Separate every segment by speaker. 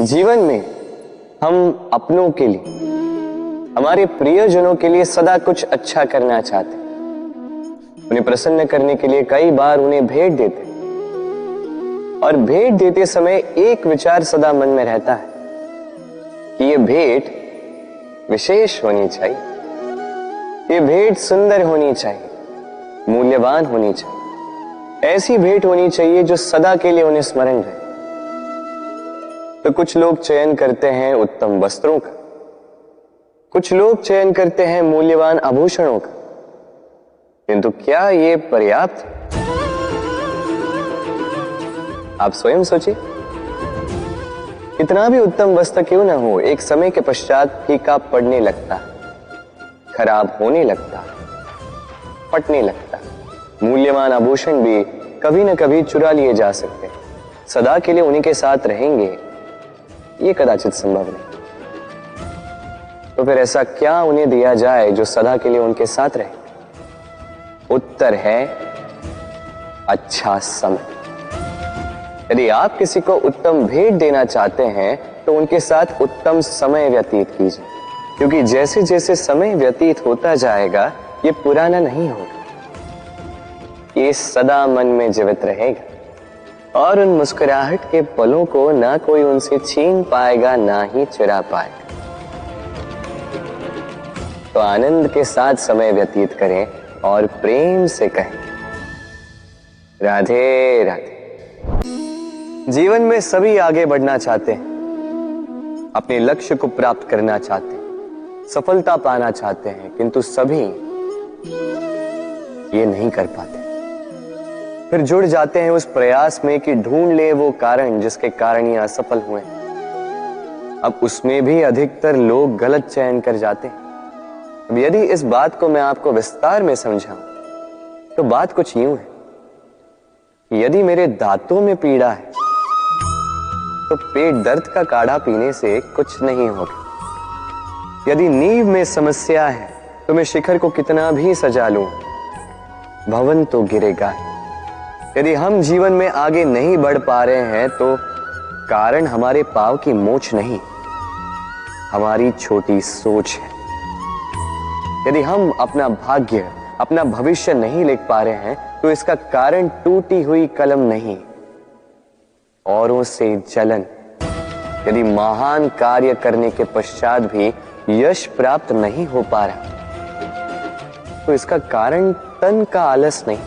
Speaker 1: जीवन में हम अपनों के लिए, हमारे प्रियजनों के लिए सदा कुछ अच्छा करना चाहते हैं। उन्हें प्रसन्न करने के लिए कई बार उन्हें भेंट देते हैं और भेंट देते समय एक विचार सदा मन में रहता है कि यह भेंट विशेष होनी चाहिए, ये भेंट सुंदर होनी चाहिए, मूल्यवान होनी चाहिए, ऐसी भेंट होनी चाहिए जो सदा के लिए उन्हें स्मरण रहे। तो कुछ लोग चयन करते हैं उत्तम वस्त्रों का, कुछ लोग चयन करते हैं मूल्यवान आभूषणों का, किंतु क्या ये पर्याप्त? आप स्वयं सोचिए, कितना भी उत्तम वस्त्र क्यों ना हो, एक समय के पश्चात फीका पड़ने लगता है, खराब होने लगता है, फटने लगता है। मूल्यवान आभूषण भी कभी न कभी चुरा लिए जा सकते हैं, सदा के लिए उन्हीं के साथ रहेंगे ये कदाचित संभव नहीं। तो फिर ऐसा क्या उन्हें दिया जाए जो सदा के लिए उनके साथ रहे? उत्तर है अच्छा समय। यदि आप किसी को उत्तम भेंट देना चाहते हैं तो उनके साथ उत्तम समय व्यतीत कीजिए, क्योंकि जैसे जैसे समय व्यतीत होता जाएगा ये पुराना नहीं होगा, ये सदा मन में जीवित रहेगा और उन मुस्कुराहट के पलों को ना कोई उनसे छीन पाएगा ना ही चुरा पाएगा। तो आनंद के साथ समय व्यतीत करें और प्रेम से कहें राधे राधे। जीवन में सभी आगे बढ़ना चाहते हैं, अपने लक्ष्य को प्राप्त करना चाहते हैं, सफलता पाना चाहते हैं, किंतु सभी ये नहीं कर पाते। फिर जुड़ जाते हैं उस प्रयास में कि ढूंढ ले वो कारण जिसके कारण ये असफल हुए। अब उसमें भी अधिकतर लोग गलत चयन कर जाते हैं। अब यदि इस बात को मैं आपको विस्तार में समझाऊं तो बात कुछ यूं है, यदि मेरे दांतों में पीड़ा है तो पेट दर्द का काढ़ा पीने से कुछ नहीं होगा। यदि नींव में समस्या है तो मैं शिखर को कितना भी सजा लूं, भवन तो गिरेगा। यदि हम जीवन में आगे नहीं बढ़ पा रहे हैं तो कारण हमारे पांव की मोच नहीं, हमारी छोटी सोच है। यदि हम अपना भाग्य, अपना भविष्य नहीं लिख पा रहे हैं तो इसका कारण टूटी हुई कलम नहीं, औरों से जलन। यदि महान कार्य करने के पश्चात भी यश प्राप्त नहीं हो पा रहा तो इसका कारण तन का आलस नहीं,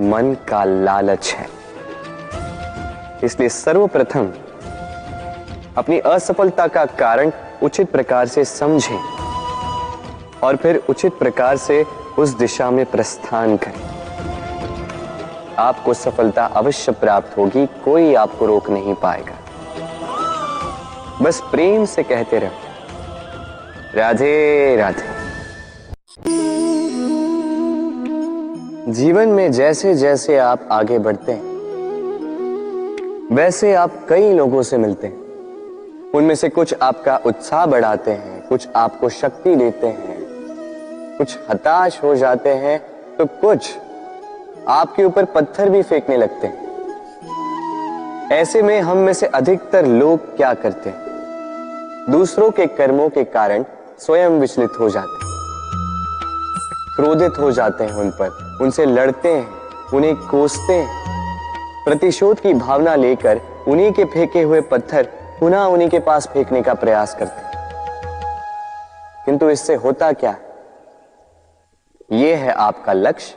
Speaker 1: मन का लालच है। इसलिए सर्वप्रथम अपनी असफलता का कारण उचित प्रकार से समझें और फिर उचित प्रकार से उस दिशा में प्रस्थान करें। आपको सफलता अवश्य प्राप्त होगी, कोई आपको रोक नहीं पाएगा। बस प्रेम से कहते रहो राधे राधे। जीवन में जैसे जैसे आप आगे बढ़ते हैं वैसे आप कई लोगों से मिलते हैं। उनमें से कुछ आपका उत्साह बढ़ाते हैं, कुछ आपको शक्ति देते हैं, कुछ हताश हो जाते हैं तो कुछ आपके ऊपर पत्थर भी फेंकने लगते हैं। ऐसे में हम में से अधिकतर लोग क्या करते हैं, दूसरों के कर्मों के कारण स्वयं विचलित हो जाते हैं, क्रोधित हो जाते हैं उन पर, उनसे लड़ते हैं, उन्हें कोसते हैं, प्रतिशोध की भावना लेकर उन्हीं के फेंके हुए पत्थर पुनः उन्हीं के पास फेंकने का प्रयास करते हैं। किंतु इससे होता क्या है? यह है आपका लक्ष्य,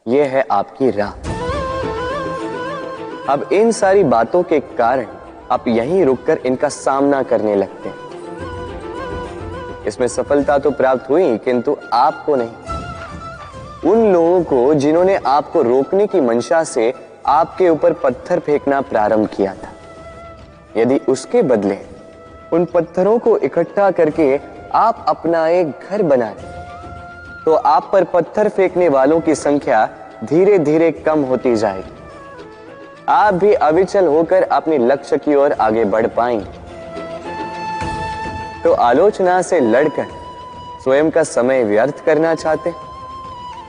Speaker 1: यह है आपकी राह। अब इन सारी बातों के कारण आप यहीं रुककर इनका सामना करने लगते हैं। इसमें सफलता तो प्राप्त हुई किंतु आपको नहीं। उन लोगों को जिन्होंने आपको रोकने की मंशा से आपके ऊपर पत्थर फेंकना प्रारंभ किया था, यदि उसके बदले उन पत्थरों को इकट्ठा करके आप अपना एक घर बना लें तो आप पर पत्थर फेंकने वालों की संख्या धीरे धीरे कम होती जाएगी। आप भी अविचल होकर अपने लक्ष्य की ओर आगे बढ़ पाएंगे। तो आलोचना से लड़कर स्वयं का समय व्यर्थ करना चाहते हैं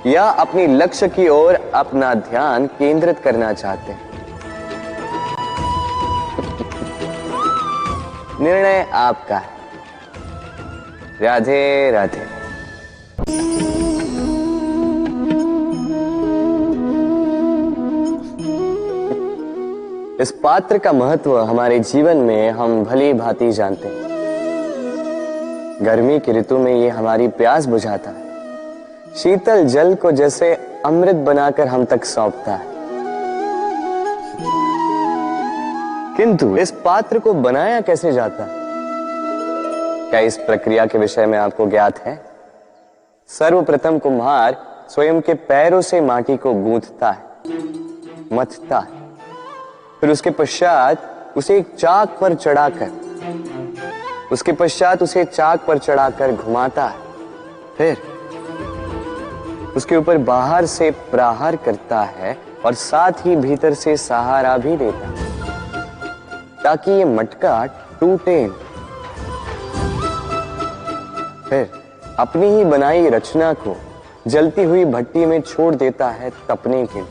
Speaker 1: या अपनी लक्ष्य की ओर अपना ध्यान केंद्रित करना चाहते हैं? निर्णय आपका है। राधे राधे। इस पात्र का महत्व हमारे जीवन में हम भली भांति जानते हैं। गर्मी की ऋतु में ये हमारी प्यास बुझाता है, शीतल जल को जैसे अमृत बनाकर हम तक सौंपता है। किंतु इस पात्र को बनाया कैसे जाता है? क्या इस प्रक्रिया के विषय में आपको ज्ञात है? सर्वप्रथम कुम्हार स्वयं के पैरों से माटी को गूंथता है, मथता है, फिर उसके पश्चात उसे एक चाक पर चढ़ाकर घुमाता है, फिर उसके ऊपर बाहर से प्रहार करता है और साथ ही भीतर से सहारा भी देता है ताकि ये मटका टूटे। फिर अपनी ही बनाई रचना को जलती हुई भट्टी में छोड़ देता है तपने के लिए,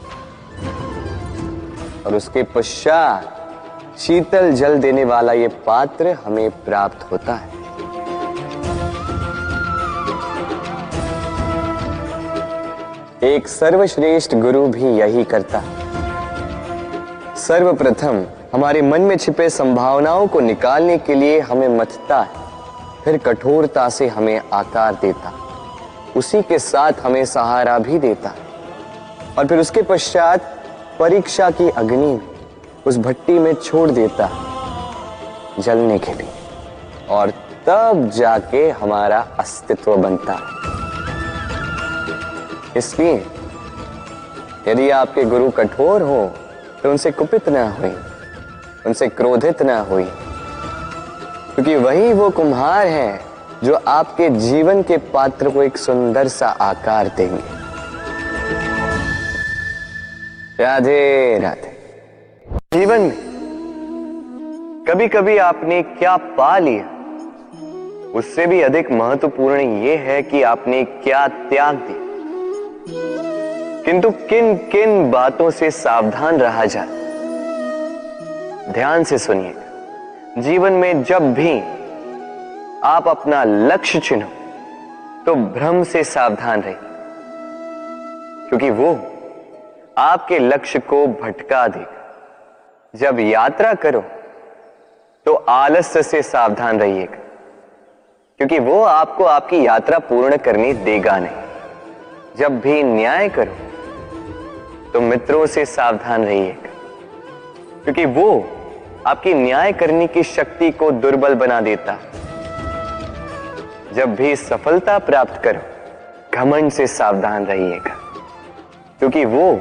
Speaker 1: और उसके पश्चात शीतल जल देने वाला ये पात्र हमें प्राप्त होता है। एक सर्वश्रेष्ठ गुरु भी यही करता है। सर्वप्रथम हमारे मन में छिपे संभावनाओं को निकालने के लिए हमें मथता है, फिर कठोरता से हमें आकार देता, उसी के साथ हमें सहारा भी देता, और फिर उसके पश्चात परीक्षा की अग्नि में उस भट्टी में छोड़ देता जलने के लिए, और तब जाके हमारा अस्तित्व बनता है। इसलिए यदि आपके गुरु कठोर हो तो उनसे कुपित ना हुई, उनसे क्रोधित ना हुई, क्योंकि वही वो कुम्हार हैं जो आपके जीवन के पात्र को एक सुंदर सा आकार देंगे। राधे राधे। जीवन में कभी कभी आपने क्या पा लिया, उससे भी अधिक महत्वपूर्ण यह है कि आपने क्या त्याग दिया। किंतु किन किन बातों से सावधान रहा जाए, ध्यान से सुनिएगा। जीवन में जब भी आप अपना लक्ष्य चुनो तो भ्रम से सावधान रहिए, क्योंकि वो आपके लक्ष्य को भटका देगा। जब यात्रा करो तो आलस्य से सावधान रहिएगा, क्योंकि वो आपको आपकी यात्रा पूर्ण करने देगा नहीं। जब भी न्याय करो तो मित्रों से सावधान रहिएगा, क्योंकि वो आपकी न्याय करने की शक्ति को दुर्बल बना देता। जब भी सफलता प्राप्त करो घमंड से सावधान रहिएगा, क्योंकि वो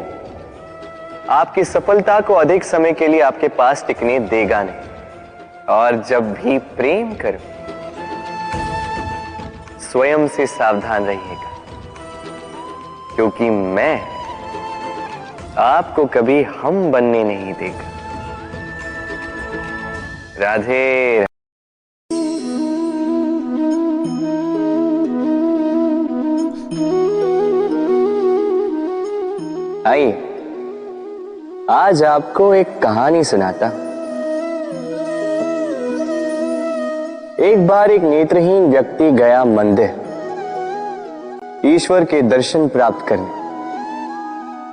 Speaker 1: आपकी सफलता को अधिक समय के लिए आपके पास टिकने देगा नहीं। और जब भी प्रेम करो स्वयं से सावधान रहिएगा, क्योंकि मैं आपको कभी हम बनने नहीं देगा। राधे। आइए आज आपको एक कहानी सुनाता। एक बार एक नेत्रहीन व्यक्ति गया मंदिर ईश्वर के दर्शन प्राप्त करने।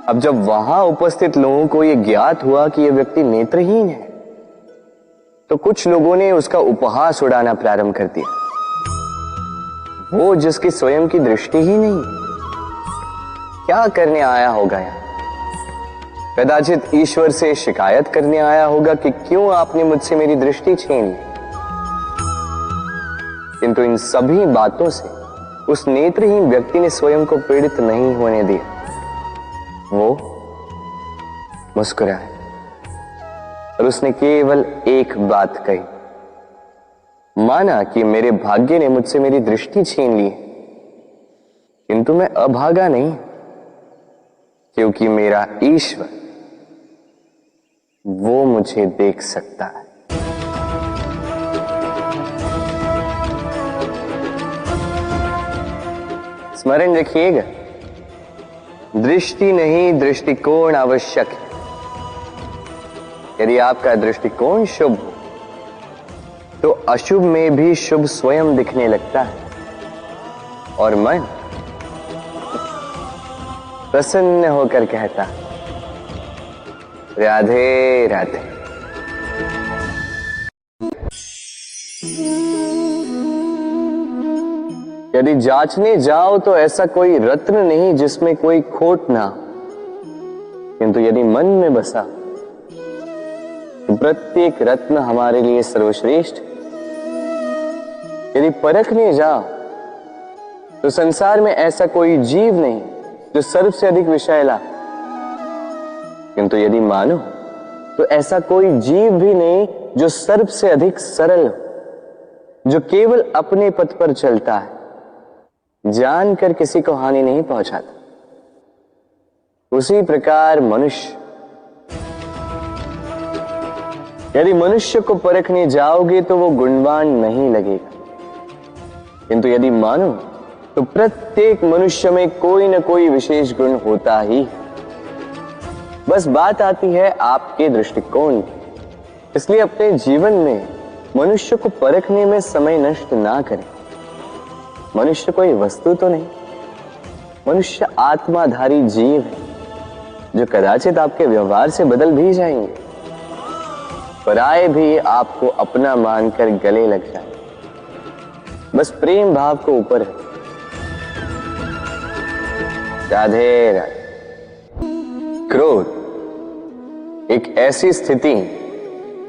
Speaker 1: अब जब वहां उपस्थित लोगों को यह ज्ञात हुआ कि यह व्यक्ति नेत्रहीन है, तो कुछ लोगों ने उसका उपहास उड़ाना प्रारंभ कर दिया। वो जिसकी स्वयं की दृष्टि ही नहीं, क्या करने आया होगा यहाँ? कदाचित ईश्वर से शिकायत करने आया होगा कि क्यों आपने मुझसे मेरी दृष्टि छीन ली। किंतु इन सभी बातों से उस नेत्रहीन व्यक्ति ने स्वयं को पीड़ित नहीं होने दिया। वो मुस्कुराया और उसने केवल एक बात कही, माना कि मेरे भाग्य ने मुझसे मेरी दृष्टि छीन ली, किंतु मैं अभागा नहीं, क्योंकि मेरा ईश्वर वो मुझे देख सकता है। स्मरण रखिएगा, दृष्टि नहीं दृष्टिकोण आवश्यक है। यदि आपका दृष्टिकोण शुभ हो तो अशुभ में भी शुभ स्वयं दिखने लगता है और मन प्रसन्न होकर कहता, राधे राधे। यदि जांचने जाओ तो ऐसा कोई रत्न नहीं जिसमें कोई खोट ना हो, किंतु यदि मन में बसा तो प्रत्येक रत्न हमारे लिए सर्वश्रेष्ठ। यदि परखने जाओ तो संसार में ऐसा कोई जीव नहीं जो सर्व से अधिक विषैला, किंतु यदि मानो तो ऐसा कोई जीव भी नहीं जो सर्व से अधिक सरल हो, जो केवल अपने पथ पर चलता है, जानकर किसी को हानि नहीं पहुंचाता। उसी प्रकार मनुष्य, यदि मनुष्य को परखने जाओगे तो वो गुणवान नहीं लगेगा, किंतु यदि मानो तो प्रत्येक मनुष्य में कोई न कोई विशेष गुण होता ही। बस बात आती है आपके दृष्टिकोण की। इसलिए अपने जीवन में मनुष्य को परखने में समय नष्ट ना करें। मनुष्य कोई वस्तु तो नहीं, मनुष्य आत्माधारी जीव है जो कदाचित आपके व्यवहार से बदल भी जाएंगे, पराये भी आपको अपना मानकर गले लग जाए। बस प्रेम भाव को ऊपर है। राधे राधे। क्रोध एक ऐसी स्थिति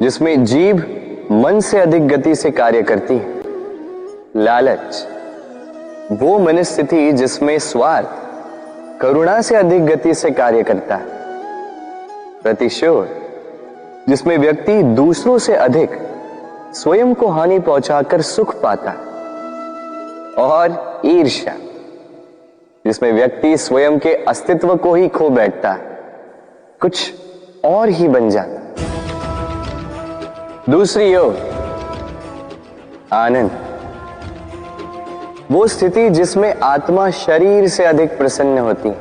Speaker 1: जिसमें जीभ मन से अधिक गति से कार्य करती है। लालच वो मनस्थिति जिसमें स्वार्थ करुणा से अधिक गति से कार्य करता है। प्रतिशोध जिसमें व्यक्ति दूसरों से अधिक स्वयं को हानि पहुंचाकर सुख पाता है। और ईर्ष्या जिसमें व्यक्ति स्वयं के अस्तित्व को ही खो बैठता है, कुछ और ही बन जाता है। दूसरी ओर आनंद वो स्थिति जिसमें आत्मा शरीर से अधिक प्रसन्न होती है।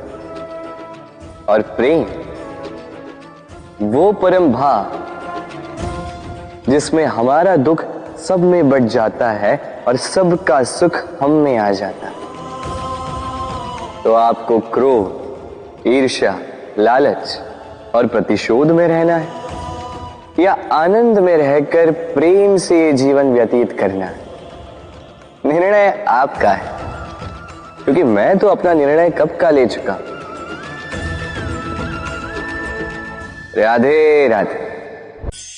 Speaker 1: और प्रेम वो परम भाव जिसमें हमारा दुख सब में बट जाता है और सबका सुख हम में आ जाता है। तो आपको क्रोध, ईर्ष्या, लालच और प्रतिशोध में रहना है या आनंद में रहकर प्रेम से जीवन व्यतीत करना है? निर्णय आपका है, क्योंकि मैं तो अपना निर्णय कब का ले चुका। राधे राधे।